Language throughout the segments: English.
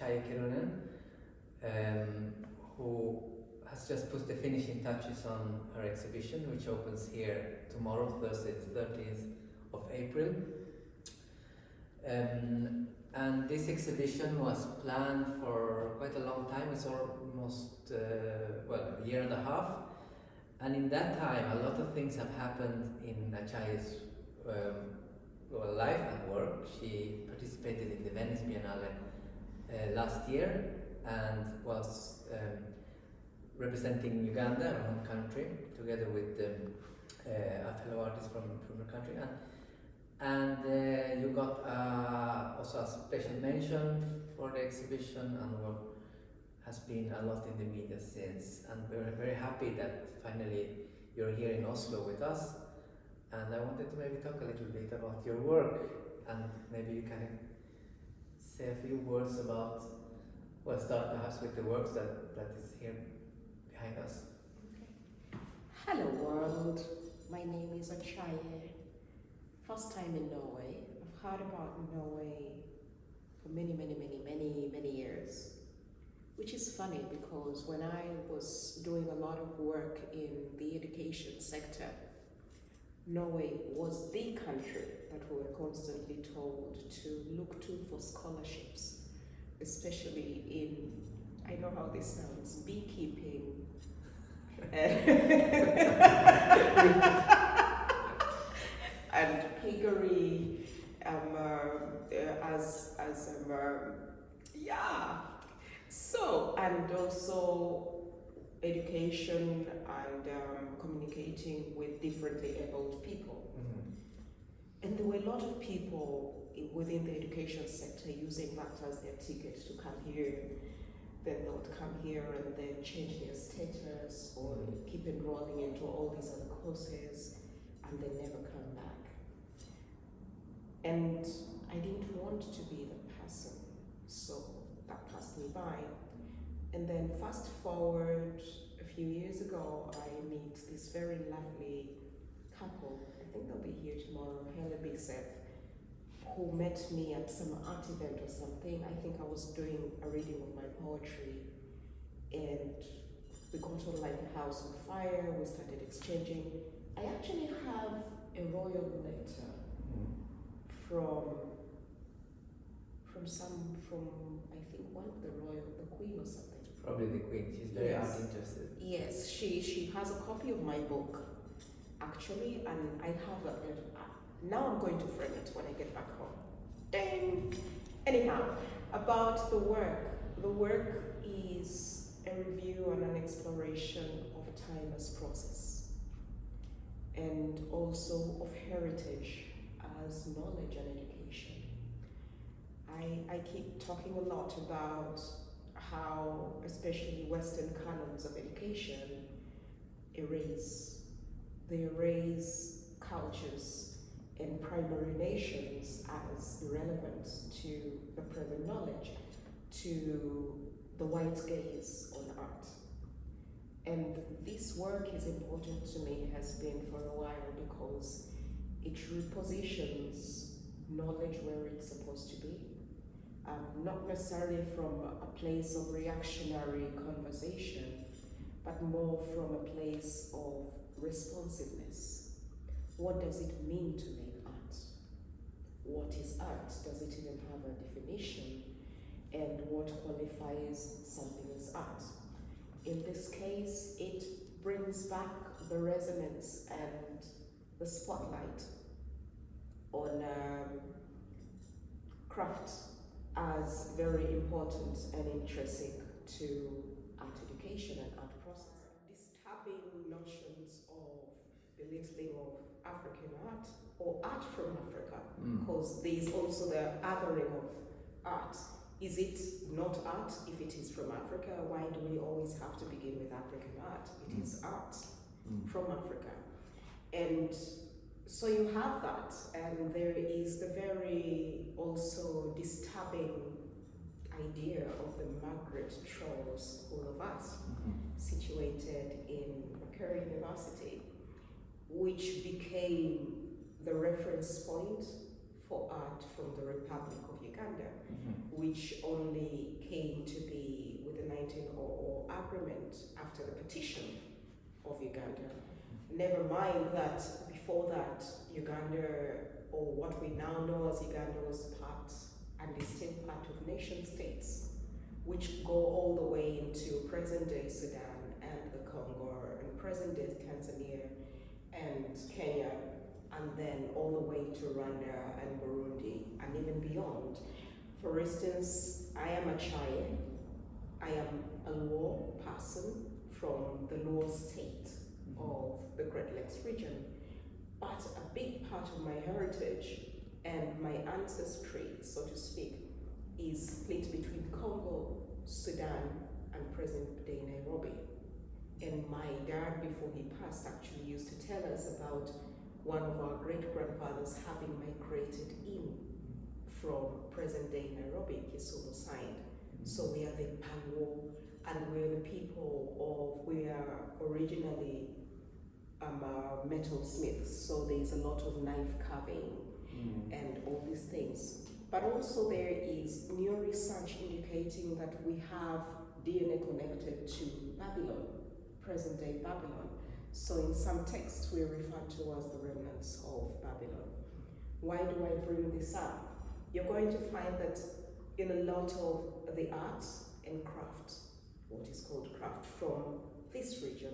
Acaye Kerunen, who has just put the finishing touches on her exhibition, which opens here tomorrow, Thursday the 13th of April. And this exhibition was planned for quite a long time. It's almost, a year and a half. And in that time, a lot of things have happened in Acaye's life and work. She participated in the Venice Biennale last year and was representing Uganda, her home country, together with a fellow artist from her country. And you got also a special mention for the exhibition, and what has been a lot in the media since. And we're very happy that finally you're here in Oslo with us. And I wanted to maybe talk a little bit about your work, and maybe you can say a few words about, well, start perhaps with the works that is here behind us. Hello world, my name is Acaye. First time in Norway. I've heard about Norway for many years. Which is funny because when I was doing a lot of work in the education sector, Norway was the country that we were constantly told to look to for scholarships, especially in, I know how this sounds, beekeeping. And piggery, So, and also education and communicating with differently abled people. Mm-hmm. And there were a lot of people within the education sector using that as their ticket to come here. Then they would come here and then change their status or keep enrolling into all these other courses and they never come back. And I didn't want to be the person, so that passed me by. And then fast forward a few years ago, I meet this very lovely couple. I think they'll be here tomorrow, Helen Big Seth, who met me at some art event or something. I think I was doing a reading of my poetry, and we got on like a house on fire. We started exchanging. I actually have a royal letter from I think one of the Queen or something. Probably the Queen. She's very Yes. art interested. Yes, she has a copy of my book, actually, and I have that letter. Now I'm going to frame it when I get back home. Dang! Anyhow, about the work. The work is a review and an exploration of time as process, and also of heritage as knowledge and education. I keep talking a lot about how, especially Western canons of education, they erase cultures and primary nations as irrelevant to the present knowledge, to the white gaze on art. And this work is important to me, has been for a while, because it repositions knowledge where it's supposed to be. Not necessarily from a place of reactionary conversation, but more from a place of responsiveness. What does it mean to make art? What is art? Does it even have a definition? And what qualifies something as art? In this case, it brings back the resonance and the spotlight on craft as very important and intrinsic to art education and art process. Disturbing notions of belittling of African art or art from Africa, because there is also the othering of art. Is it not art if it is from Africa? Why do we always have to begin with African art? It is art from Africa. And so you have that, and there is the very also disturbing idea of the Margaret Troll School of Art, situated in Acaye University, which became the reference point for art from the Republic of Uganda, Mm-hmm. which only came to be with the 1900 agreement after the partition of Uganda. Never mind that before that, Uganda, or what we now know as Uganda, was part and is still part of nation states, which go all the way into present-day Sudan and the Congo, and present-day Tanzania and Kenya, and then all the way to Rwanda and Burundi, and even beyond. For instance, I am Acaye. I am a Luo person from the Luo state of the Great Lakes region. But a big part of my heritage and my ancestry, so to speak, is split between Congo, Sudan, and present-day Nairobi. And my dad, before he passed, actually used to tell us about one of our great-grandfathers having migrated in from present-day Nairobi, Kisumu side. So we are the Panwo, and we're the people of, we are originally metalsmiths, so there's a lot of knife carving and all these things. But also there is new research indicating that we have DNA connected to Babylon, present-day Babylon. So in some texts we refer to as the remnants of Babylon. Why do I bring this up? You're going to find that in a lot of the art and craft, what is called craft from this region,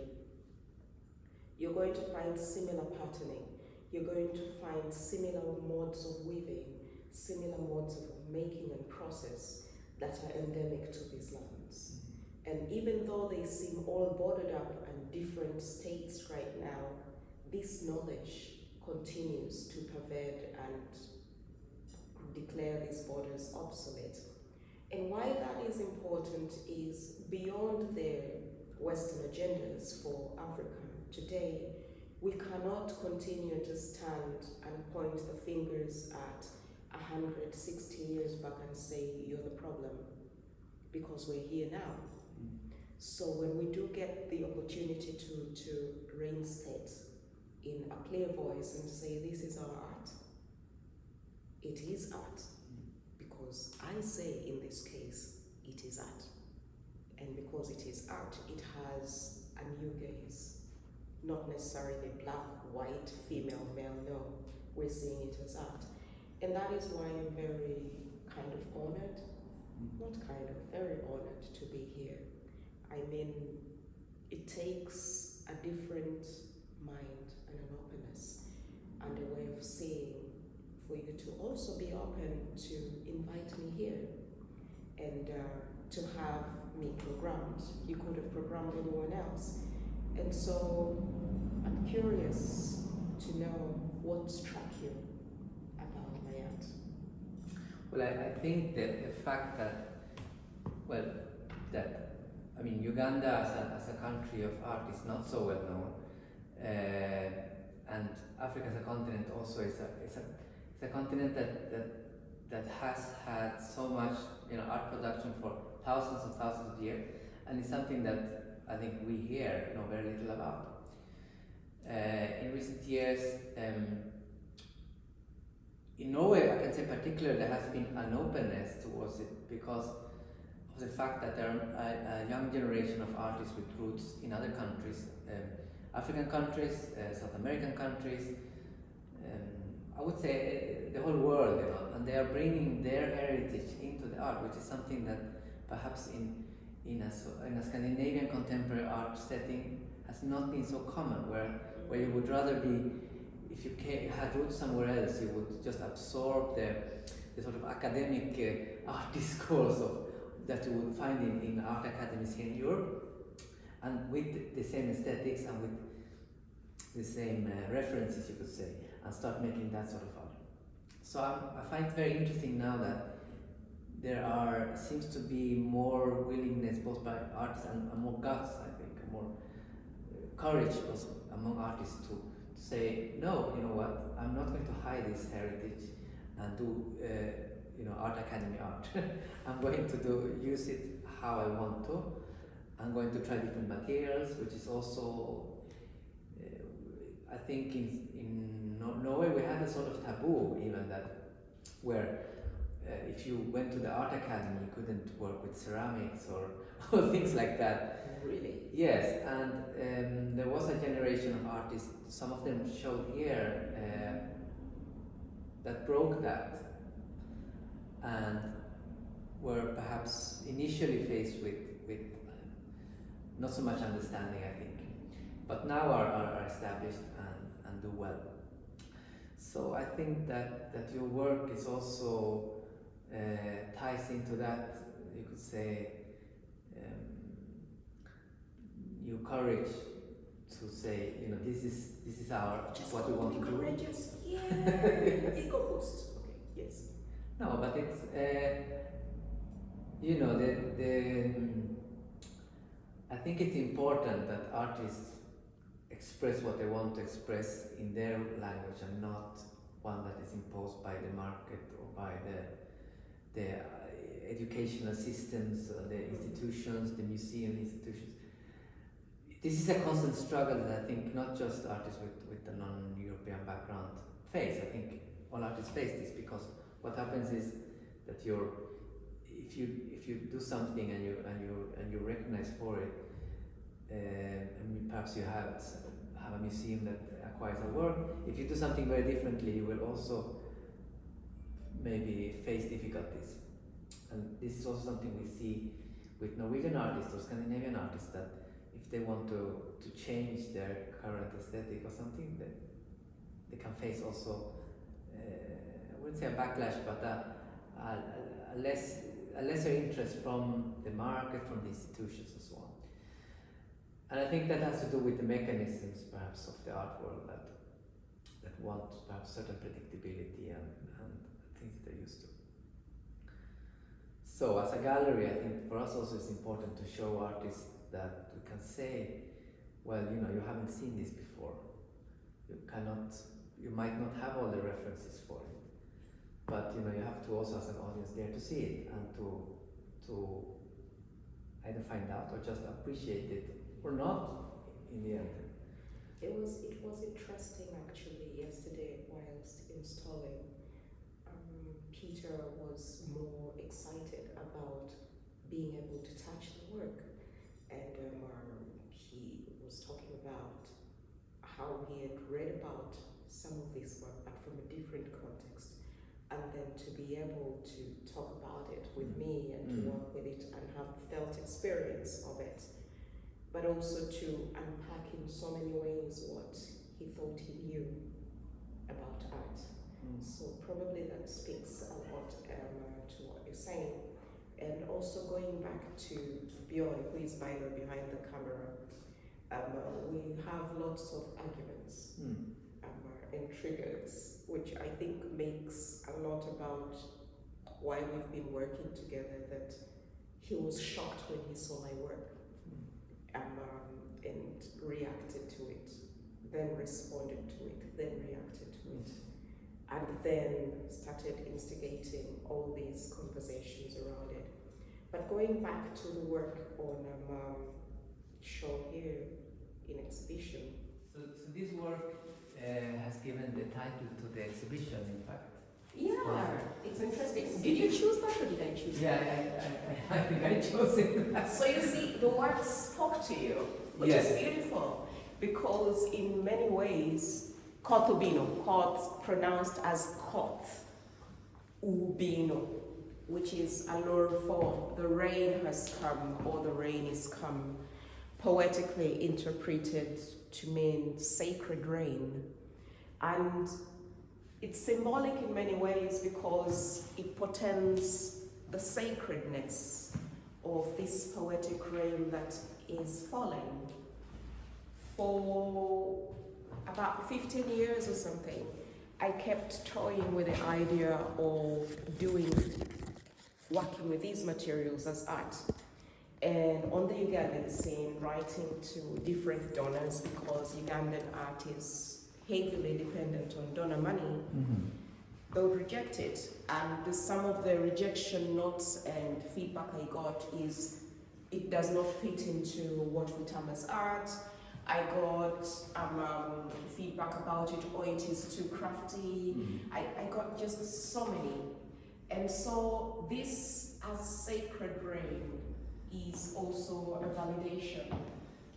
you're going to find similar patterning. You're going to find similar modes of weaving, similar modes of making and process that are endemic to these lands. And even though they seem all bordered up and different states right now, this knowledge continues to pervade and declare these borders obsolete. And why that is important is beyond their Western agendas for Africa today, we cannot continue to stand and point the fingers at 160 years back and say, you're the problem, because we're here now. So when we do get the opportunity to reinstate in a clear voice and say, this is our art, it is art. Because I say in this case, it is art. And because it is art, it has a new gaze. Not necessarily black, white, female, male, no. We're seeing it as art. And that is why I'm very kind of honored, not kind of, very honored to be here. I mean, it takes a different mind and an openness and a way of seeing for you to also be open to invite me here and to have me programmed. You could have programmed anyone else. And so I'm curious to know what struck you about my art. Well, I think that the fact that, Uganda as a country of art is not so well known, and Africa as a continent also is a continent that has had so much art production for thousands and thousands of years, and it's something that I think we here know very little about. In recent years, in Norway, I can say particularly there has been an openness towards it because of the fact that there are a young generation of artists with roots in other countries, African countries, South American countries, I would say the whole world, and they are bringing their heritage into the art, which is something that perhaps in a Scandinavian contemporary art setting has not been so common, where you would rather be, if you had roots somewhere else, you would just absorb the sort of academic art discourse that you would find in art academies here in Europe, and with the same aesthetics and with the same references, you could say, and start making that sort of art. So I find it very interesting now that there seems to be more willingness both by artists and more guts, I think, and more courage also among artists to say, no, you know what, I'm not going to hide this heritage and do art academy art. I'm going to use it how I want to. I'm going to try different materials, which is also, I think in Norway we have a sort of taboo even that where if you went to the art academy, you couldn't work with ceramics or things like that. Really? Yes, and there was a generation of artists, some of them showed here, that broke that and were perhaps initially faced with not so much understanding, I think, but now are established and do well. So I think that your work is also ties into that, you could say, your courage to say, you know, this is our Just what we want to do. Courageous, yeah. Ego boost. Okay, yes. No, but it's you know, I think it's important that artists express what they want to express in their language and not one that is imposed by the market or by the educational systems, the institutions, the museum institutions. This is a constant struggle that I think not just artists with a non-European background face. I think all artists face this, because what happens is that if you do something and you recognize for it, and perhaps you have a museum that acquires a work. If you do something very differently, you will also maybe face difficulties. And this is also something we see with Norwegian artists or Scandinavian artists, that if they want to change their current aesthetic or something, they can face also, I wouldn't say a backlash, but a lesser interest from the market, from the institutions and so on. And I think that has to do with the mechanisms perhaps of the art world that want perhaps certain predictability and things that they're used to. So as a gallery, I think for us also it's important to show artists that we can say, well, you know, you haven't seen this before. You might not have all the references for it, but you know, you have to also as an audience there to see it and to either find out or just appreciate it or not in the end. It was interesting actually yesterday whilst installing. Peter was more excited about being able to touch the work, and he was talking about how he had read about some of this work but from a different context, and then to be able to talk about it with me and to work with it and have felt experience of it, but also to unpack in so many ways what he thought he knew about art. So probably that speaks a lot to what you're saying. And also going back to Bjorn, who is by the behind the camera, we have lots of arguments and triggers, which I think makes a lot about why we've been working together, that he was shocked when he saw my work and reacted to it, then responded to it, then reacted to it, and then started instigating all these conversations around it. But going back to the work on show here in exhibition. So this work has given the title to the exhibition, in fact. Yeah, it's interesting. Did you choose that or did I choose that? I think I chose it. So you see, the word spoke to you, which is beautiful, because in many ways, Kotubino, Kot pronounced as Kot Ubino, which is a lure for the rain has come or the rain is come, poetically interpreted to mean sacred rain. And it's symbolic in many ways because it portends the sacredness of this poetic rain that is falling. For about 15 years or something, I kept toying with the idea of working with these materials as art. And on the Ugandan scene, writing to different donors, because Ugandan art is heavily dependent on donor money, they would reject it. And some of the rejection notes and feedback I got is it does not fit into what we term as art. I got feedback feedback about it, or it is too crafty. I got just so many. And so this, as sacred rain, is also a validation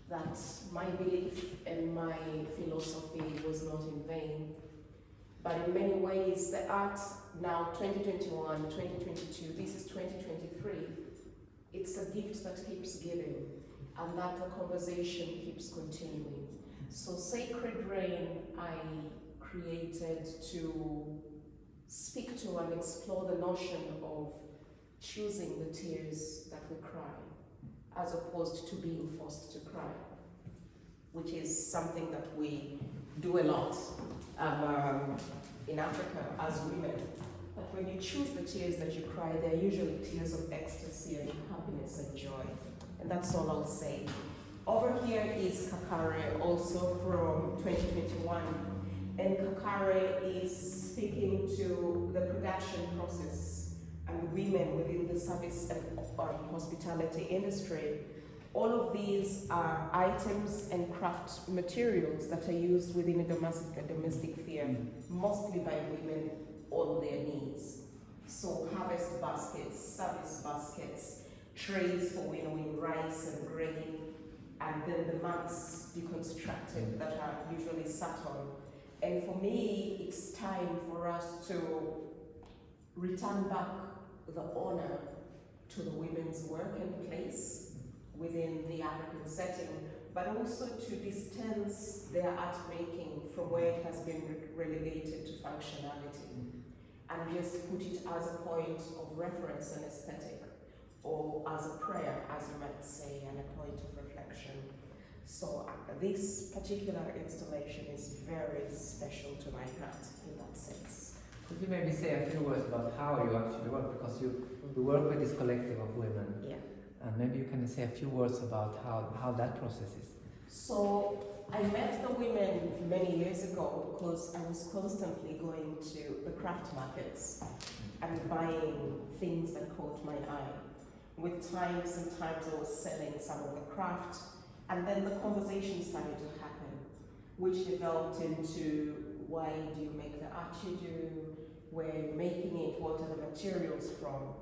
that my belief and my philosophy was not in vain. But in many ways, the art now, 2021, 2022, this is 2023, it's a gift that keeps giving, and that the conversation keeps continuing. So Sacred Rain, I created to speak to and explore the notion of choosing the tears that we cry, as opposed to being forced to cry, which is something that we do a lot in Africa as women. But when you choose the tears that you cry, they're usually tears of ecstasy and happiness and joy. And that's all I'll say. Over here is Kakare, also from 2021. And Kakare is speaking to the production process and women within the service and hospitality industry. All of these are items and craft materials that are used within a domestic sphere, mostly by women on their knees. So harvest baskets, service baskets, trays for winnowing rice and grain, and then the mats deconstructed that are usually sat on. And for me, it's time for us to return back the honor to the women's work and place within the African setting, but also to distance their art making from where it has been relegated to functionality, and just put it as a point of reference and aesthetic, or as a prayer, as you might say, and a point of reflection. So this particular installation is very special to my heart in that sense. Could you maybe say a few words about how you actually work? Because you work with this collective of women. Yeah. And maybe you can say a few words about how that process is. So I met the women many years ago because I was constantly going to the craft markets and buying things that caught my eye. With time, sometimes I was selling some of the craft, and then the conversation started to happen, which developed into why do you make the art you do, where are you making it, what are the materials from?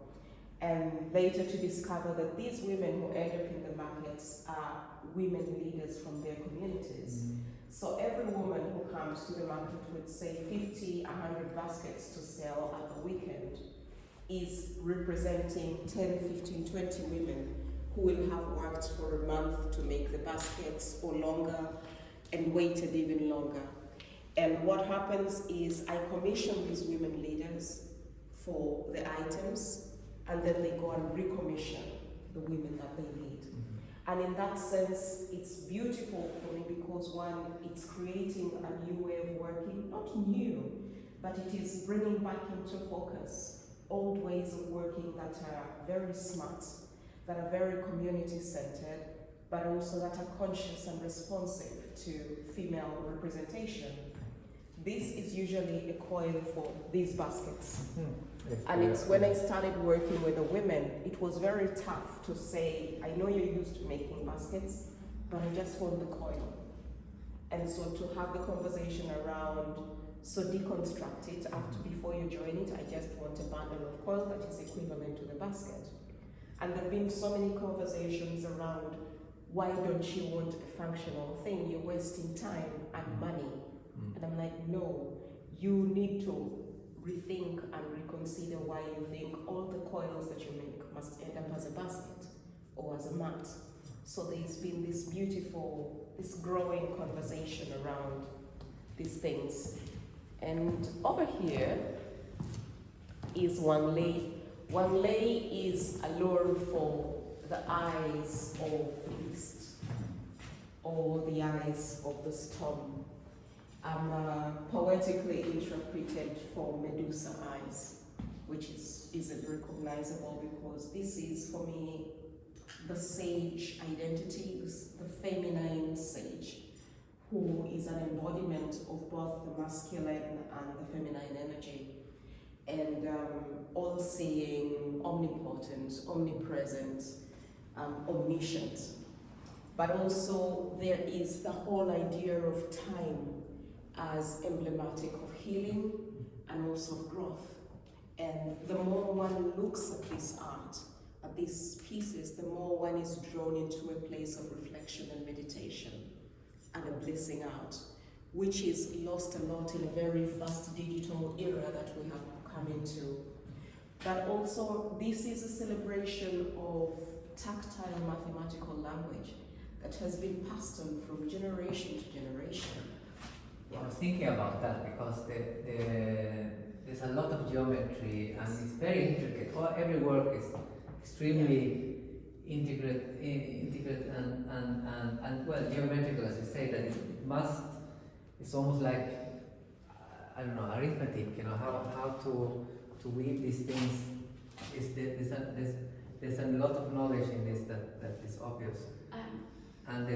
And later to discover that these women who end up in the markets are women leaders from their communities. So every woman who comes to the market with, say, 50, 100 baskets to sell at the weekend is representing 10, 15, 20 women who will have worked for a month to make the baskets or longer and waited even longer. And what happens is I commission these women leaders for the items, and then they go and recommission the women that they need. And in that sense, it's beautiful for me because one, it's creating a new way of working, not new, but it is bringing back into focus old ways of working that are very smart, that are very community-centered, but also that are conscious and responsive to female representation. This is usually a coil for these baskets. And it's when I started working with the women, it was very tough to say, I know you're used to making baskets, but I just want the coil. And so to have the conversation around, so deconstruct it before you join it, I just want a bundle of coil that is equivalent to the basket. And there have been so many conversations around, why don't you want a functional thing? You're wasting time and money. And I'm like, no, you need to rethink and reconsider why you think all the coils that you make must end up as a basket or as a mat. So there's been this beautiful, this growing conversation around these things. And over here is one lei. One lei is a lure for the eyes of the beast or the eyes of the storm. Poetically interpreted for Medusa eyes, which isn't recognizable because this is, for me, the sage identity, the feminine sage, who is an embodiment of both the masculine and the feminine energy, and all-seeing, omnipotent, omnipresent, omniscient. But also there is the whole idea of time as emblematic of healing and also of growth. And the more one looks at this art, at these pieces, the more one is drawn into a place of reflection and meditation and a blissing out, which is lost a lot in a very fast digital era that we have come into. But also, this is a celebration of tactile mathematical language that has been passed on from generation to generation. I was thinking about that because there's a lot of geometry and it's very intricate. Every work is extremely intricate and well, geometrical, as you say, that it's almost like, I don't know, arithmetic, you know, how to weave these things. There's a lot of knowledge in this that is obvious. And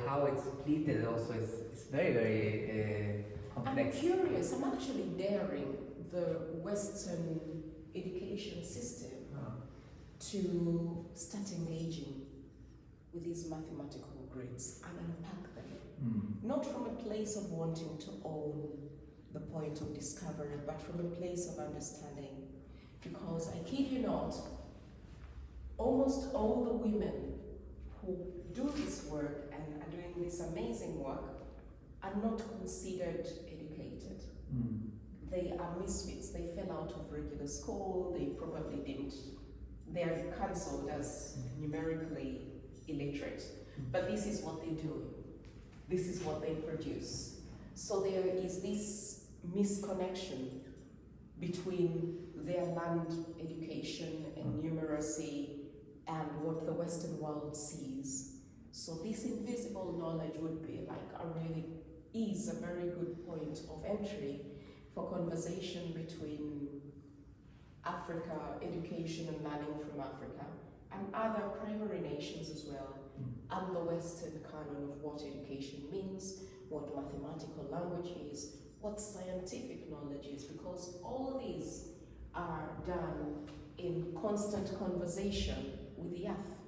how it's pleated also is very, very complex. I'm curious, I'm actually daring the Western education system to start engaging with these mathematical grids and unpack them. Not from a place of wanting to own the point of discovery, but from a place of understanding. Because I kid you not, almost all the women who do this work and are doing this amazing work are not considered educated. They are misfits. They fell out of regular school. They probably didn't. They are cancelled as numerically illiterate. But this is what they do. This is what they produce. So there is this misconnection between their land education and numeracy and what the Western world sees. So this invisible knowledge would be is a very good point of entry for conversation between Africa, education and learning from Africa, and other primary nations as well, and the Western canon of what education means, what mathematical language is, what scientific knowledge is, because all these are done in constant conversation with the earth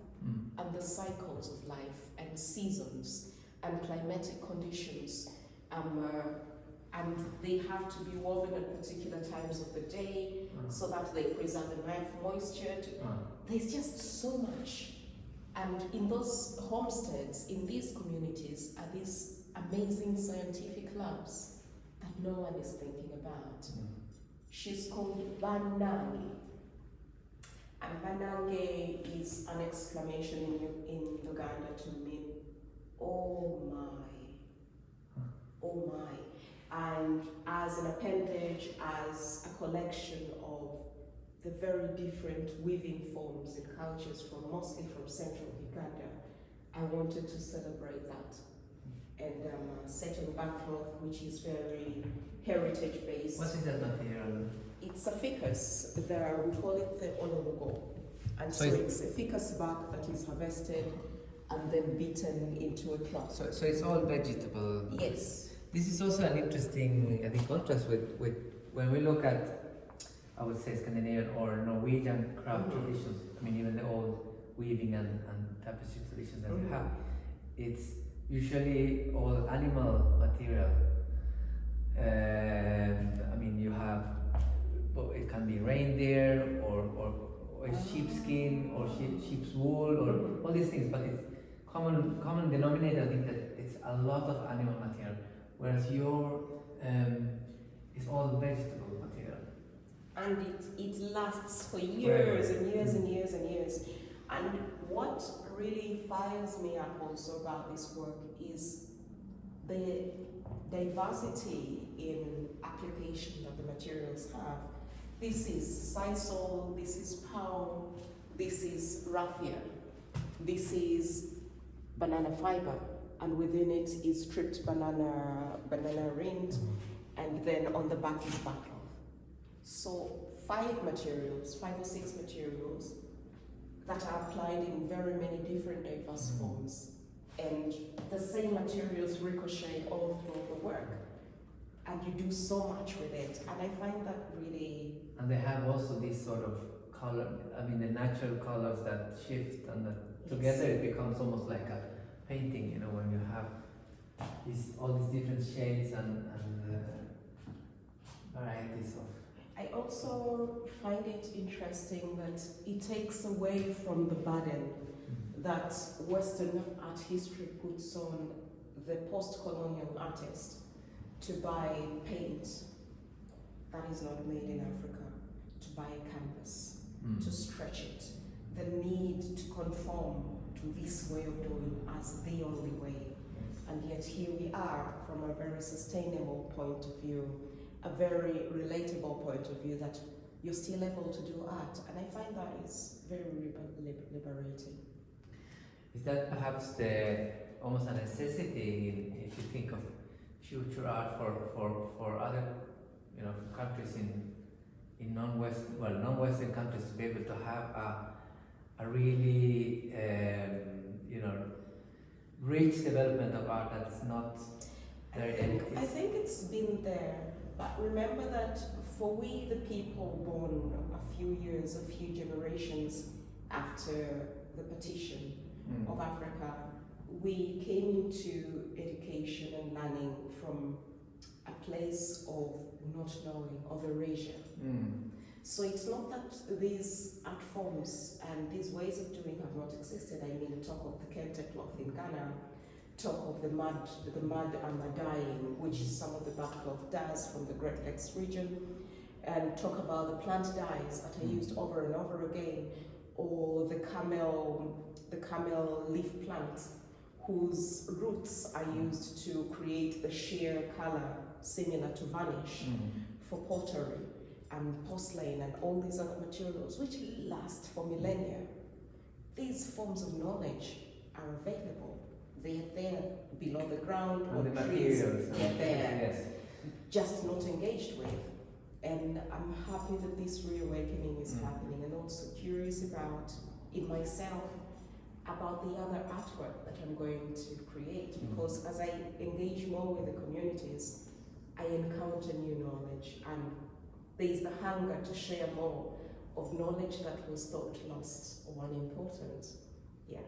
and the cycles of life and seasons and climatic conditions, and they have to be woven at particular times of the day so that they preserve enough moisture. There's just so much. And in those homesteads, in these communities, are these amazing scientific labs that no one is thinking about. She's called Banange. And Banange is an exclamation in Uganda to mean, oh my, oh my. And as an appendage, as a collection of the very different weaving forms and cultures mostly from central Uganda, I wanted to celebrate that. And setting backcloth, which is very heritage based. What is that material? It's a ficus. We call it the olomugo. And so it's a ficus bark that is harvested and then beaten into a cloth. So it's all vegetable? Yes. This is also an interesting, I think, contrast with when we look at, I would say, Scandinavian or Norwegian craft traditions. I mean, even the old weaving and tapestry traditions that we have. It's usually all animal material. I mean, you have, it can be reindeer or sheepskin or sheep's wool or all these things, but it's common denominator. I think that it's a lot of animal material, whereas your is all vegetable material. And it lasts for years and years and years and years. And what really fires me up also about this work is the diversity in application that the materials have. This is sisal, this is palm, this is raffia, this is banana fiber, and within it is stripped banana rind, and then on the back is backcloth. So 5 or 6 materials that are applied in very many different diverse forms, and the same materials ricochet all through the work, and you do so much with it, and I find that really... And they have also this sort of color, I mean the natural colors that shift, and that together it becomes almost like a painting, you know, when you have all these different shades and varieties of. I also find it interesting that it takes away from the burden that Western art history puts on the post-colonial artist to buy paint that is not made in Africa, to buy a canvas, to stretch it, the need to conform to this way of doing as the only way. And yet here we are, from a very sustainable point of view, a very relatable point of view, that you're still able to do art. And I find that is very liberating. Is that perhaps almost a necessity if you think of future art for other countries in non-Western countries to be able to have a really rich development of art that's not very elitist? I think it's been there, but remember that for we, the people born a few generations after the partition of Africa, we came into education and learning from a place of not knowing, of erasure. So it's not that these art forms and these ways of doing have not existed. I mean, talk of the kente cloth in Ghana, talk of the mud dyeing, which some of the backcloth does from the Great Lakes region, and talk about the plant dyes that are used over and over again, or the camel leaf plant, whose roots are used to create the sheer color similar to varnish for pottery and porcelain and all these other materials which last for millennia. These forms of knowledge are available. They are there below the ground, or the trees, materials. they're there, Yes. just not engaged with. And I'm happy that this reawakening is happening, and also curious about, in myself, about the other artwork that I'm going to create, because as I engage more with the communities, I encounter new knowledge, and there is the hunger to share more of knowledge that was thought lost or unimportant. Yeah.